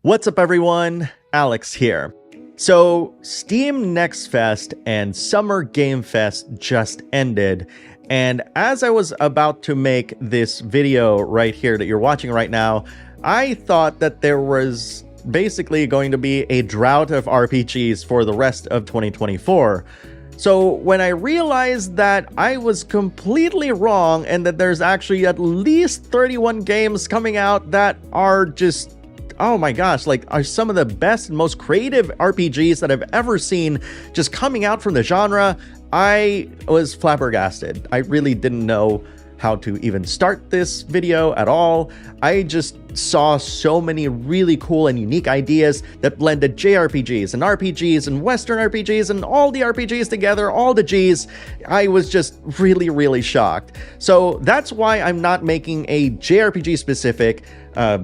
What's up everyone, Alex here. So Steam Next Fest and Summer Game Fest just ended, and as I was about to make this video right here that you're watching right now, I thought that there was basically going to be a drought of RPGs for the rest of 2024. So when I realized that I was completely wrong and that there's actually at least 31 games coming out that are just, oh my gosh, like are some of the best and most creative RPGs that I've ever seen just coming out from the genre, I was flabbergasted. I really didn't know how to even start this video at all. I just saw so many really cool and unique ideas that blended JRPGs and RPGs and Western RPGs and all the RPGs together, all the Gs. I was just really shocked. So that's why I'm not making a JRPG specific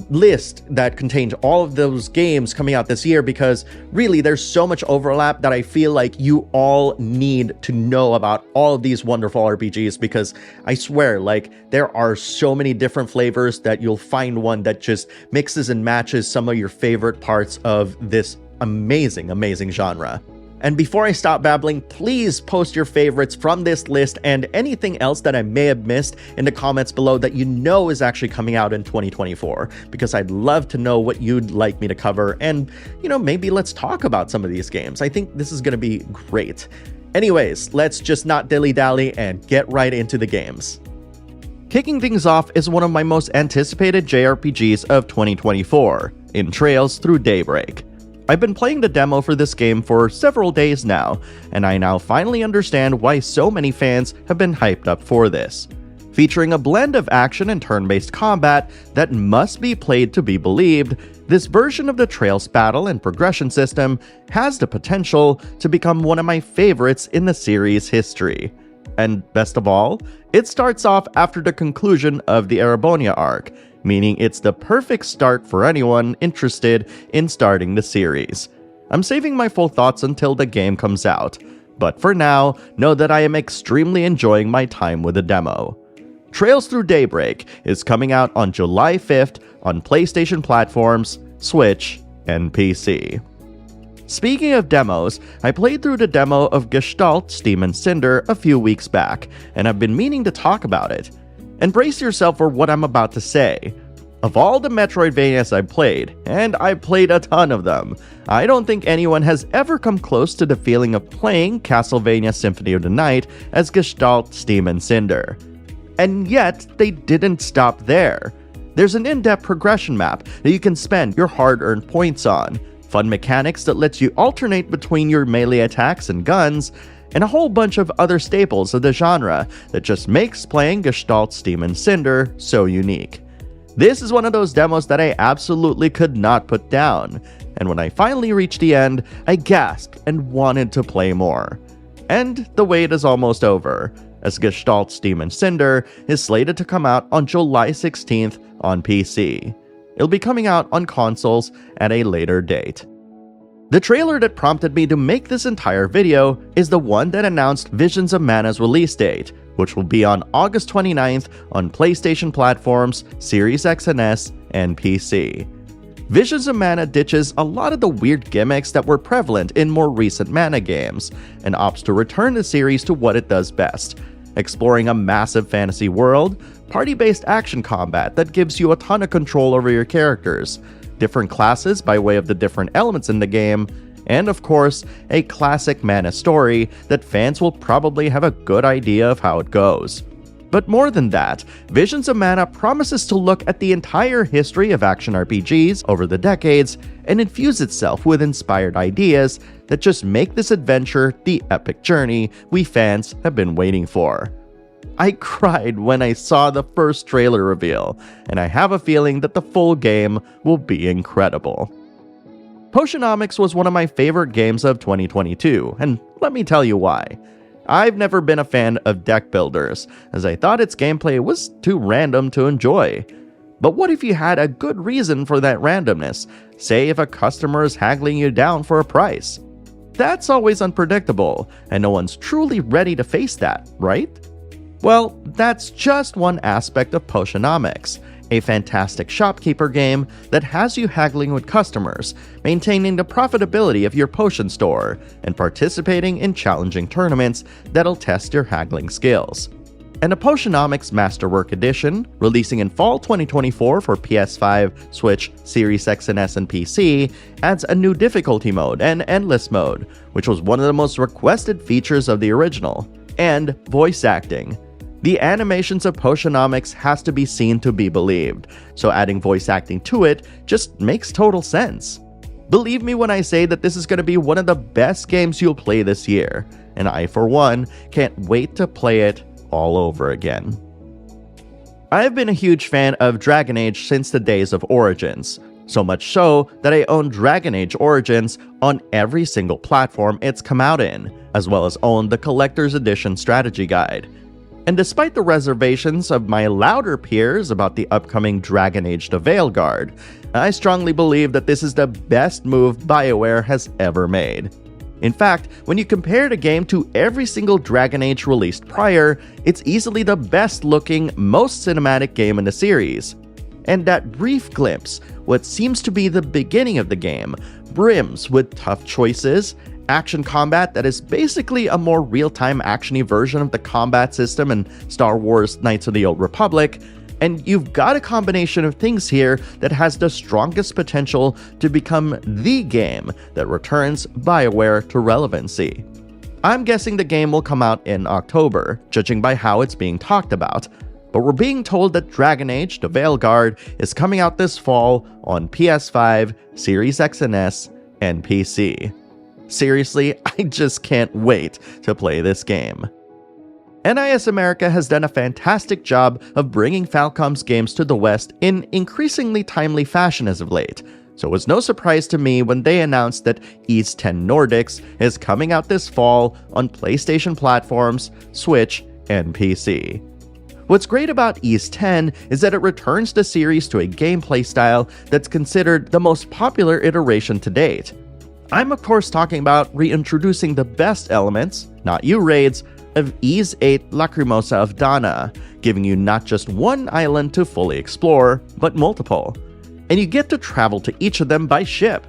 list that contains all of those games coming out this year, because really there's so much overlap that I feel like you all need to know about all of these wonderful RPGs, because I swear, like, there are so many different flavors that you'll find one that just mixes and matches some of your favorite parts of this amazing genre. And before I stop babbling, please post your favorites from this list and anything else that I may have missed in the comments below that you know is actually coming out in 2024, because I'd love to know what you'd like me to cover, and, you know, maybe let's talk about some of these games. I think this is going to be great. Anyways, let's just not dilly-dally and get right into the games. Kicking things off is one of my most anticipated JRPGs of 2024, in Trails Through Daybreak. I've been playing the demo for this game for several days now, and I now finally understand why so many fans have been hyped up for this. Featuring a blend of action and turn-based combat that must be played to be believed, this version of the Trails battle and progression system has the potential to become one of my favorites in the series' history. And best of all, it starts off after the conclusion of the Erebonia arc, meaning it's the perfect start for anyone interested in starting the series. I'm saving my full thoughts until the game comes out, but for now, know that I am extremely enjoying my time with the demo. Trails Through Daybreak is coming out on July 5th on PlayStation platforms, Switch, and PC. Speaking of demos, I played through the demo of Gestalt, Steam and Cinder a few weeks back, and I've been meaning to talk about it. And brace yourself for what I'm about to say. Of all the Metroidvanias I've played, and I've played a ton of them, I don't think anyone has ever come close to the feeling of playing Castlevania Symphony of the Night as Gestalt, Steam and Cinder. And yet, they didn't stop there. There's an in-depth progression map that you can spend your hard-earned points on, fun mechanics that lets you alternate between your melee attacks and guns, and a whole bunch of other staples of the genre that just makes playing Gestalt, Steam and Cinder so unique. This is one of those demos that I absolutely could not put down, and when I finally reached the end, I gasped and wanted to play more. And the wait is almost over, as Gestalt, Steam and Cinder is slated to come out on July 16th on PC. It'll be coming out on consoles at a later date. The trailer that prompted me to make this entire video is the one that announced Visions of Mana's release date, which will be on August 29th on PlayStation platforms, Series X and S, and PC. Visions of Mana ditches a lot of the weird gimmicks that were prevalent in more recent Mana games, and opts to return the series to what it does best, exploring a massive fantasy world, party-based action combat that gives you a ton of control over your characters, different classes by way of the different elements in the game, and of course, a classic Mana story that fans will probably have a good idea of how it goes. But more than that, Visions of Mana promises to look at the entire history of action RPGs over the decades and infuse itself with inspired ideas that just make this adventure the epic journey we fans have been waiting for. I cried when I saw the first trailer reveal, and I have a feeling that the full game will be incredible. Potionomics was one of my favorite games of 2022, and let me tell you why. I've never been a fan of deck builders, as I thought its gameplay was too random to enjoy. But what if you had a good reason for that randomness? Say if a customer is haggling you down for a price. That's always unpredictable, and no one's truly ready to face that, right? Well, that's just one aspect of Potionomics. a fantastic shopkeeper game that has you haggling with customers, maintaining the profitability of your potion store, and participating in challenging tournaments that'll test your haggling skills. And the Potionomics Masterwork Edition, releasing in fall 2024 for PS5, Switch, Series X and S, and PC, adds a new difficulty mode and endless mode, which was one of the most requested features of the original, and voice acting. The animations of Potionomics has to be seen to be believed, so adding voice acting to it just makes total sense. Believe me when I say that this is going to be one of the best games you'll play this year, and I, for one, can't wait to play it all over again. I've been a huge fan of Dragon Age since the days of Origins, so much so that I own Dragon Age Origins on every single platform it's come out in, as well as own the Collector's Edition strategy guide. And despite the reservations of my louder peers about the upcoming Dragon Age The Veilguard, I strongly believe that this is the best move BioWare has ever made. In fact, when you compare the game to every single Dragon Age released prior, it's easily the best looking, most cinematic game in the series. And that brief glimpse, what seems to be the beginning of the game, brims with tough choices, action combat that is basically a more real-time actiony version of the combat system in Star Wars Knights of the Old Republic, and you've got a combination of things here that has the strongest potential to become the game that returns BioWare to relevancy. I'm guessing the game will come out in October, judging by how it's being talked about, but we're being told that Dragon Age The Veilguard is coming out this fall on PS5, Series X and S, and PC. Seriously, I just can't wait to play this game. NIS America has done a fantastic job of bringing Falcom's games to the West in increasingly timely fashion as of late, so it was no surprise to me when they announced that Ys 10 Nordics is coming out this fall on PlayStation platforms, Switch, and PC. What's great about Ys 10 is that it returns the series to a gameplay style that's considered the most popular iteration to date. I'm of course talking about reintroducing the best elements, not you raids, of Ys 8 Lacrimosa of Dana, giving you not just one island to fully explore, but multiple. And you get to travel to each of them by ship.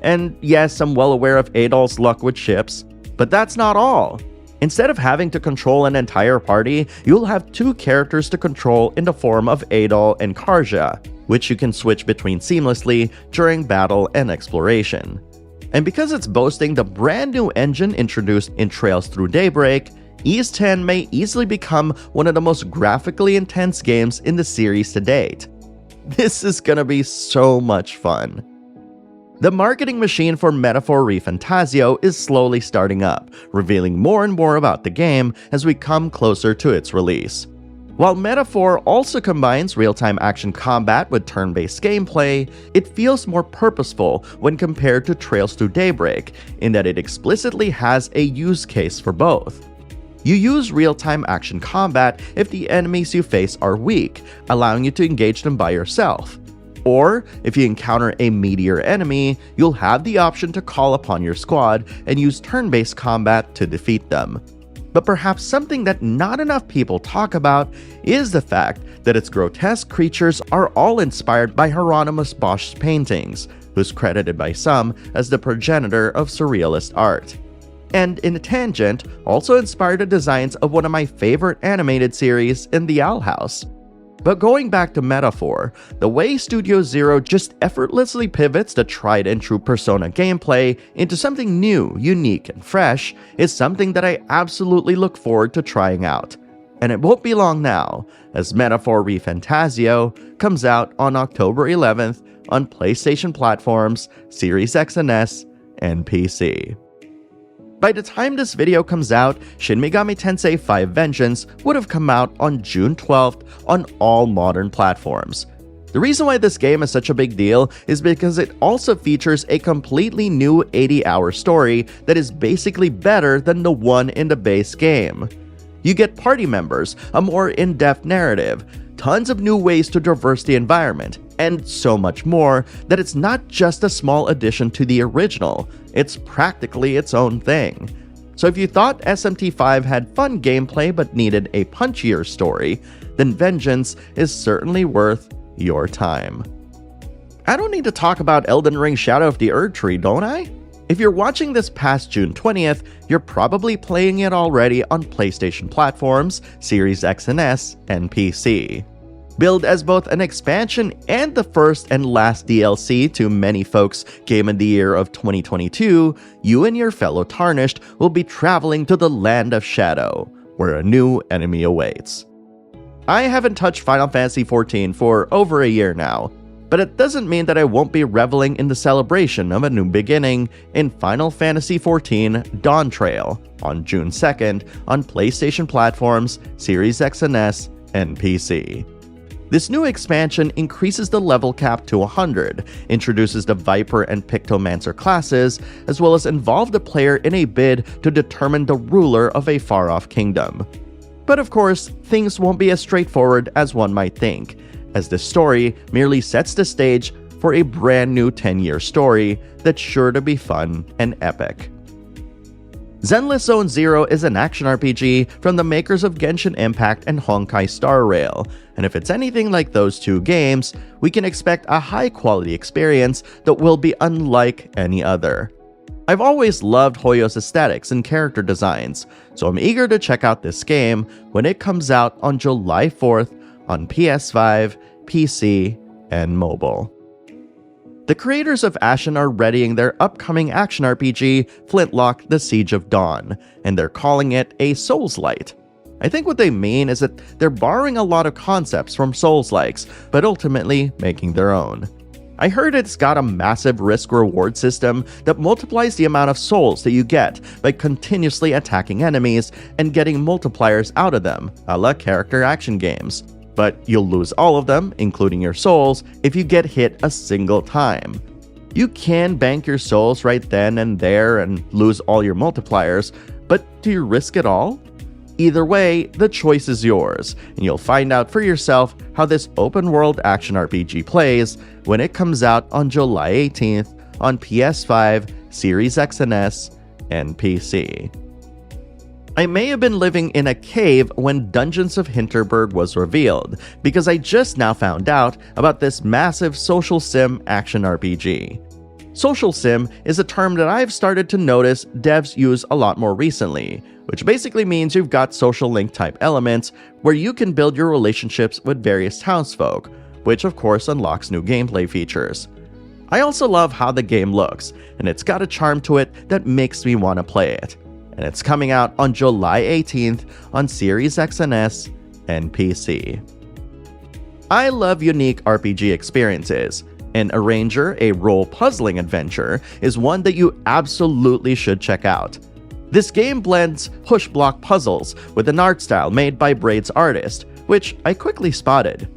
And yes, I'm well aware of Adol's luck with ships, but that's not all. Instead of having to control an entire party, you'll have two characters to control in the form of Adol and Karja, which you can switch between seamlessly during battle and exploration. And because it's boasting the brand new engine introduced in Trails Through Daybreak, Ys 10 may easily become one of the most graphically intense games in the series to date. This is gonna be so much fun. The marketing machine for Metaphor ReFantazio is slowly starting up, revealing more and more about the game as we come closer to its release. While Metaphor also combines real-time action combat with turn-based gameplay, it feels more purposeful when compared to Trails Through Daybreak, in that it explicitly has a use case for both. You use real-time action combat if the enemies you face are weak, allowing you to engage them by yourself. Or, if you encounter a meatier enemy, you'll have the option to call upon your squad and use turn-based combat to defeat them. But perhaps something that not enough people talk about is the fact that its grotesque creatures are all inspired by Hieronymus Bosch's paintings, who's credited by some as the progenitor of surrealist art. And in a tangent, also inspired the designs of one of my favorite animated series in The Owl House. But going back to Metaphor, the way Studio Zero just effortlessly pivots the tried and true Persona gameplay into something new, unique, and fresh is something that I absolutely look forward to trying out. And it won't be long now, as Metaphor ReFantazio comes out on October 11th on PlayStation platforms, Series X and S, and PC. By the time this video comes out, Shin Megami Tensei 5 Vengeance would have come out on June 12th on all modern platforms. The reason why this game is such a big deal is because it also features a completely new 80-hour story that is basically better than the one in the base game. You get party members, a more in-depth narrative, tons of new ways to traverse the environment, and so much more that it's not just a small addition to the original, it's practically its own thing. So if you thought SMT5 had fun gameplay but needed a punchier story, then Vengeance is certainly worth your time. I don't need to talk about Elden Ring Shadow of the Erdtree, don't I? If you're watching this past June 20th, you're probably playing it already on PlayStation platforms, Series X and S, and PC. Billed as both an expansion and the first and last DLC to many folks' Game of the Year of 2022, you and your fellow Tarnished will be traveling to the Land of Shadow, where a new enemy awaits. I haven't touched Final Fantasy XIV for over a year now, but it doesn't mean that I won't be reveling in the celebration of a new beginning in Final Fantasy XIV Dawntrail on June 2nd on PlayStation platforms, Series X and S, and PC. This new expansion increases the level cap to 100, introduces the Viper and Pictomancer classes, as well as involve the player in a bid to determine the ruler of a far-off kingdom. But of course, things won't be as straightforward as one might think, as this story merely sets the stage for a brand new 10-year story that's sure to be fun and epic. Zenless Zone Zero is an action RPG from the makers of Genshin Impact and Honkai Star Rail, and if it's anything like those two games, we can expect a high-quality experience that will be unlike any other. I've always loved Hoyo's aesthetics and character designs, so I'm eager to check out this game when it comes out on July 4th on PS5, PC, and mobile. The creators of Ashen are readying their upcoming action RPG, Flintlock: The Siege of Dawn, and they're calling it a Souls-Light. I think what they mean is that they're borrowing a lot of concepts from Souls-likes, but ultimately making their own. I heard it's got a massive risk-reward system that multiplies the amount of souls that you get by continuously attacking enemies and getting multipliers out of them, a la character action games. But you'll lose all of them, including your souls, if you get hit a single time. You can bank your souls right then and there and lose all your multipliers, but do you risk it all? Either way, the choice is yours, and you'll find out for yourself how this open-world action RPG plays when it comes out on July 18th on PS5, Series X and S, and PC. I may have been living in a cave when Dungeons of Hinterberg was revealed, because I just now found out about this massive social sim action RPG. Social sim is a term that I've started to notice devs use a lot more recently, which basically means you've got social link type elements where you can build your relationships with various townsfolk, which of course unlocks new gameplay features. I also love how the game looks, and it's got a charm to it that makes me want to play it. And it's coming out on July 18th on Series X and S and PC. I love unique RPG experiences, and Arranger, a role-puzzling adventure, is one that you absolutely should check out. This game blends push-block puzzles with an art style made by Braid's artist, which I quickly spotted.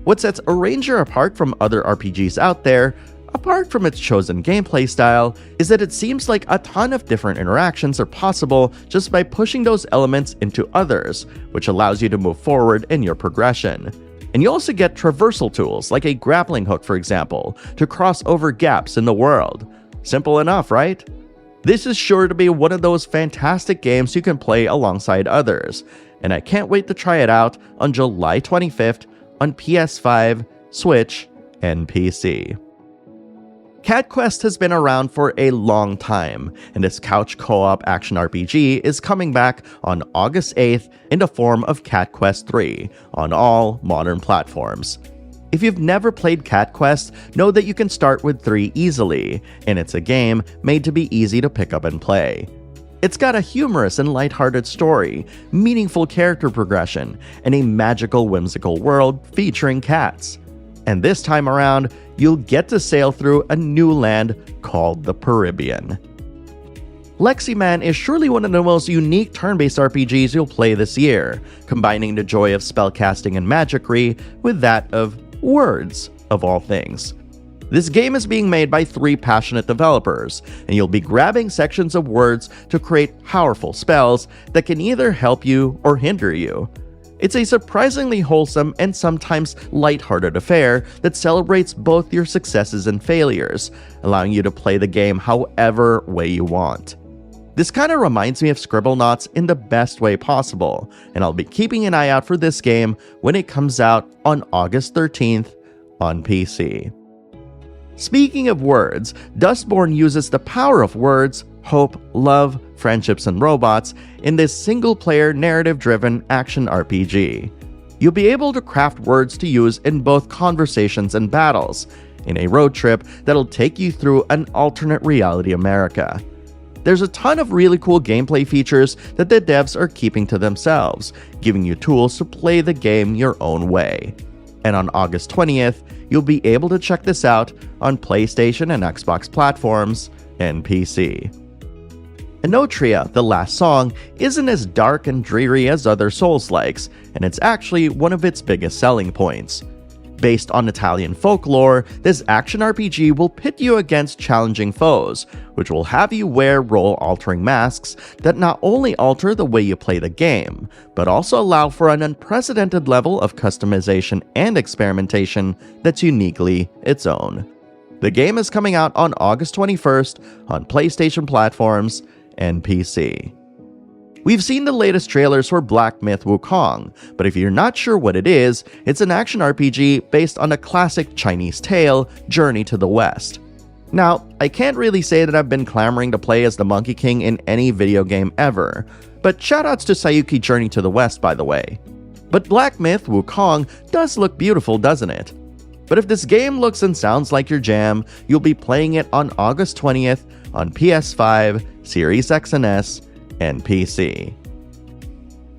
What sets Arranger apart from other RPGs out there, apart from its chosen gameplay style, is that it seems like a ton of different interactions are possible just by pushing those elements into others, which allows you to move forward in your progression. And you also get traversal tools, like a grappling hook for example, to cross over gaps in the world. Simple enough, right? This is sure to be one of those fantastic games you can play alongside others, and I can't wait to try it out on July 25th on PS5, Switch, and PC. Cat Quest has been around for a long time, and this couch co-op action RPG is coming back on August 8th in the form of Cat Quest 3 on all modern platforms. If you've never played Cat Quest, know that you can start with 3 easily, and it's a game made to be easy to pick up and play. It's got a humorous and lighthearted story, meaningful character progression, and a magical, whimsical world featuring cats. And this time around, you'll get to sail through a new land called the Peribian. Leximan is surely one of the most unique turn-based RPGs you'll play this year, combining the joy of spellcasting and magicry with that of words, of all things. This game is being made by 3 passionate developers, and you'll be grabbing sections of words to create powerful spells that can either help you or hinder you. It's a surprisingly wholesome and sometimes lighthearted affair that celebrates both your successes and failures, allowing you to play the game however way you want. This kind of reminds me of Scribblenauts in the best way possible, and I'll be keeping an eye out for this game when it comes out on August 13th on PC. Speaking of words, Dustborn uses the power of words, hope, love, friendships, and robots in this single-player narrative-driven action RPG. You'll be able to craft words to use in both conversations and battles, in a road trip that'll take you through an alternate reality America. There's a ton of really cool gameplay features that the devs are keeping to themselves, giving you tools to play the game your own way. And on August 20th, you'll be able to check this out on PlayStation and Xbox platforms and PC. Enotria, the last song, isn't as dark and dreary as other Souls-likes, and it's actually one of its biggest selling points. Based on Italian folklore, this action RPG will pit you against challenging foes, which will have you wear role-altering masks that not only alter the way you play the game, but also allow for an unprecedented level of customization and experimentation that's uniquely its own. The game is coming out on August 21st on PlayStation platforms and PC. We've seen the latest trailers for Black Myth Wukong, but if you're not sure what it is, it's an action RPG based on a classic Chinese tale, Journey to the West. Now, I can't really say that I've been clamoring to play as the Monkey King in any video game ever, but shoutouts to Sayuki Journey to the West, by the way. But Black Myth Wukong does look beautiful, doesn't it? But if this game looks and sounds like your jam, you'll be playing it on August 20th on PS5, Series X and S, and PC.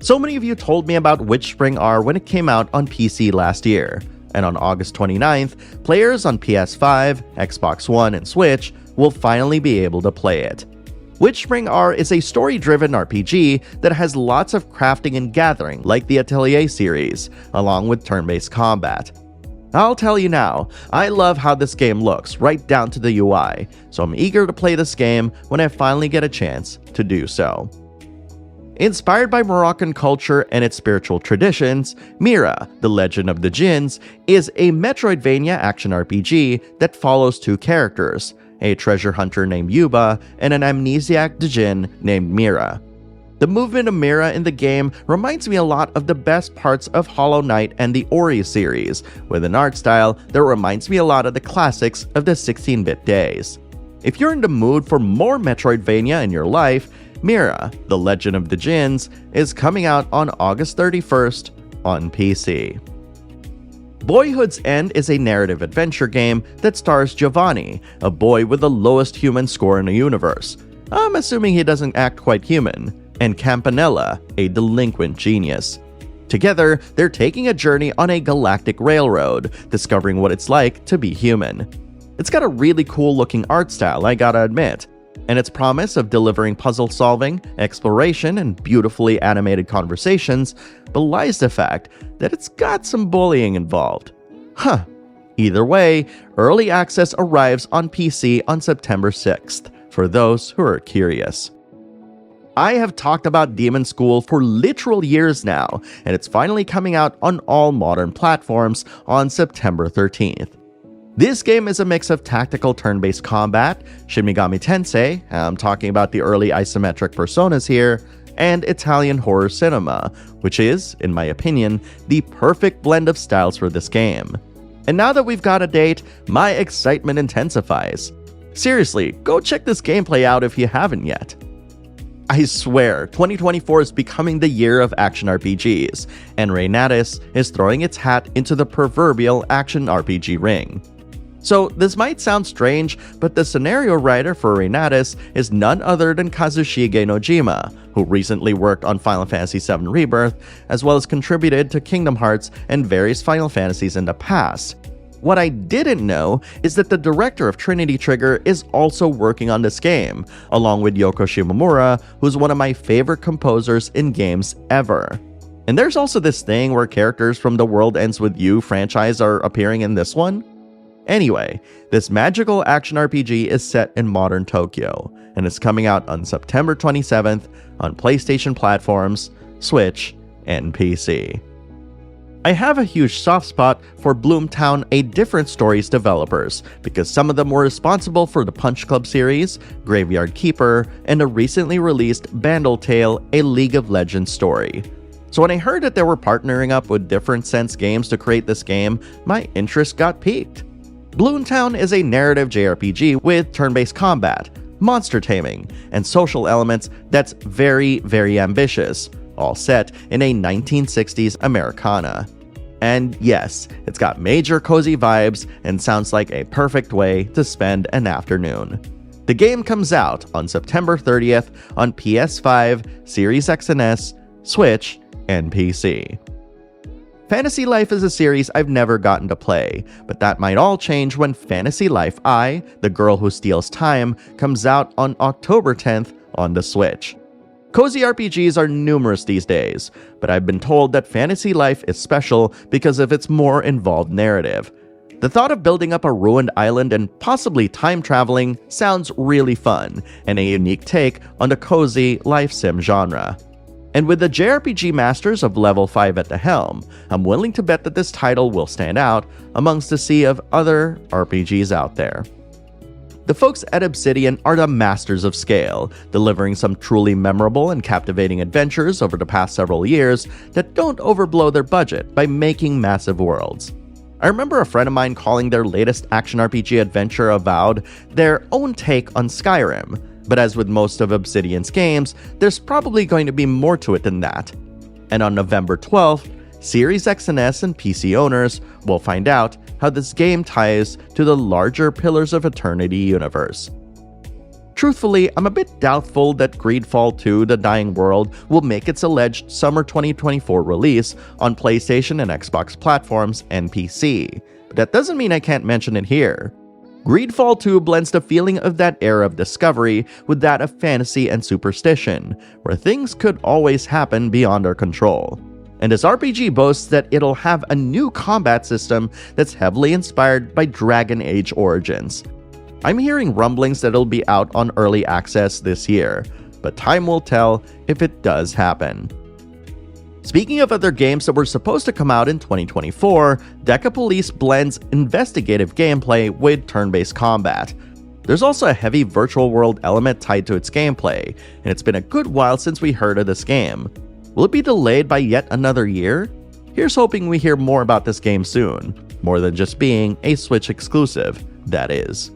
So many of you told me about WitchSpring R when it came out on PC last year, and on August 29th, players on PS5, Xbox One, and Switch will finally be able to play it. WitchSpring R is a story-driven RPG that has lots of crafting and gathering like the Atelier series, along with turn-based combat. I'll tell you now, I love how this game looks, right down to the UI, so I'm eager to play this game when I finally get a chance to do so. Inspired by Moroccan culture and its spiritual traditions, Mira, the Legend of the Jinns, is a Metroidvania action RPG that follows two characters, a treasure hunter named Yuba and an amnesiac Djinn named Mira. The movement of Mira in the game reminds me a lot of the best parts of Hollow Knight and the Ori series, with an art style that reminds me a lot of the classics of the 16-bit days. If you're in the mood for more Metroidvania in your life, Mira, the Legend of the Jinns, is coming out on August 31st on PC. Boyhood's End is a narrative adventure game that stars Giovanni, a boy with the lowest human score in the universe. I'm assuming he doesn't act quite human. And Campanella, a delinquent genius. Together, they're taking a journey on a galactic railroad, discovering what it's like to be human. It's got a really cool looking art style, I gotta admit, and its promise of delivering puzzle solving, exploration, and beautifully animated conversations belies the fact that it's got some bullying involved. Either way, early access arrives on PC on September 6th, for those who are curious. I have talked about Demonschool for literal years now, and it's finally coming out on all modern platforms on September 13th. This game is a mix of tactical turn-based combat, Shin Megami Tensei, I'm talking about the early isometric personas here, and Italian horror cinema, which is, in my opinion, the perfect blend of styles for this game. And now that we've got a date, my excitement intensifies. Seriously, go check this gameplay out if you haven't yet. I swear, 2024 is becoming the year of action RPGs, and Reynatis is throwing its hat into the proverbial action RPG ring. So this might sound strange, but the scenario writer for Reynatis is none other than Kazushige Nojima, who recently worked on Final Fantasy VII Rebirth, as well as contributed to Kingdom Hearts and various Final Fantasies in the past. What I didn't know is that the director of Trinity Trigger is also working on this game, along with Yoko Shimomura, who's one of my favorite composers in games ever. And there's also this thing where characters from the World Ends With You franchise are appearing in this one. Anyway, this magical action RPG is set in modern Tokyo, and is coming out on September 27th on PlayStation platforms, Switch, and PC. I have a huge soft spot for Bloomtown, a Different Stories developers, because some of them were responsible for the Punch Club series, Graveyard Keeper, and a recently released Bandle Tale, a League of Legends story. So when I heard that they were partnering up with Different Sense Games to create this game, my interest got piqued. Bloomtown is a narrative JRPG with turn-based combat, monster taming, and social elements that's very, very ambitious, all set in a 1960s Americana. And yes, it's got major cozy vibes and sounds like a perfect way to spend an afternoon. The game comes out on September 30th on PS5, Series X and S, Switch, and PC. Fantasy Life is a series I've never gotten to play, but that might all change when Fantasy Life I, The Girl Who Steals Time, comes out on October 10th on the Switch. Cozy RPGs are numerous these days, but I've been told that Fantasy Life is special because of its more involved narrative. The thought of building up a ruined island and possibly time traveling sounds really fun, and a unique take on the cozy life sim genre. And with the JRPG masters of Level 5 at the helm, I'm willing to bet that this title will stand out amongst the sea of other RPGs out there. The folks at Obsidian are the masters of scale, delivering some truly memorable and captivating adventures over the past several years that don't overblow their budget by making massive worlds. I remember a friend of mine calling their latest action RPG adventure, Avowed, their own take on Skyrim. But as with most of Obsidian's games, there's probably going to be more to it than that. And on November 12th, Series X and S and PC owners will find out how this game ties to the larger Pillars of Eternity universe. Truthfully, I'm a bit doubtful that GreedFall 2: The Dying World will make its alleged summer 2024 release on PlayStation and Xbox platforms and PC, but that doesn't mean I can't mention it here. GreedFall 2 blends the feeling of that era of discovery with that of fantasy and superstition, where things could always happen beyond our control. And this RPG boasts that it'll have a new combat system that's heavily inspired by Dragon Age Origins. I'm hearing rumblings that it'll be out on early access this year, but time will tell if it does happen. Speaking of other games that were supposed to come out in 2024, DECAPOLICE blends investigative gameplay with turn-based combat. There's also a heavy virtual world element tied to its gameplay, and it's been a good while since we heard of this game. Will it be delayed by yet another year? Here's hoping we hear more about this game soon, more than just being a Switch exclusive, that is.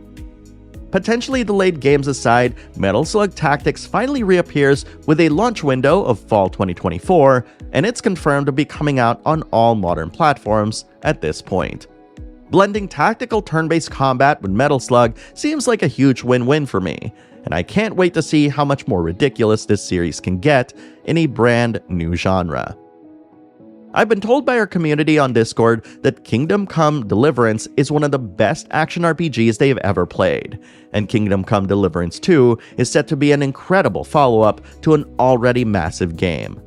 Potentially delayed games aside, Metal Slug Tactics finally reappears with a launch window of fall 2024, and it's confirmed to be coming out on all modern platforms at this point. Blending tactical turn-based combat with Metal Slug seems like a huge win-win for me, and I can't wait to see how much more ridiculous this series can get in a brand new genre. I've been told by our community on Discord that Kingdom Come: Deliverance is one of the best action RPGs they've ever played, and Kingdom Come: Deliverance 2 is set to be an incredible follow-up to an already massive game.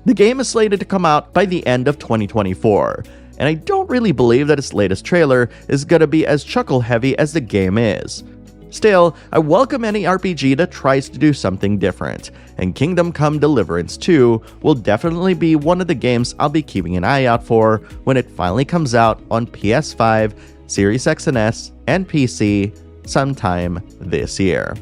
The game is slated to come out by the end of 2024, and I don't really believe that its latest trailer is gonna be as chuckle-heavy as the game is. Still, I welcome any RPG that tries to do something different, and Kingdom Come: Deliverance 2 will definitely be one of the games I'll be keeping an eye out for when it finally comes out on PS5, Series X and S, and PC sometime this year.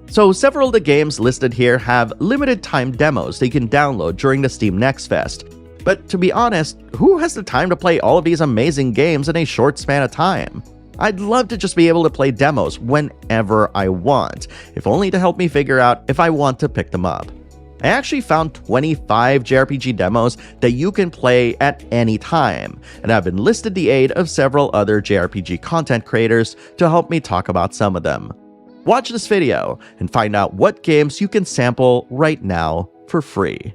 So several of the games listed here have limited time demos that you can download during the Steam Next Fest. But to be honest, who has the time to play all of these amazing games in a short span of time? I'd love to just be able to play demos whenever I want, if only to help me figure out if I want to pick them up. I actually found 25 JRPG demos that you can play at any time, and I've enlisted the aid of several other JRPG content creators to help me talk about some of them. Watch this video and find out what games you can sample right now for free.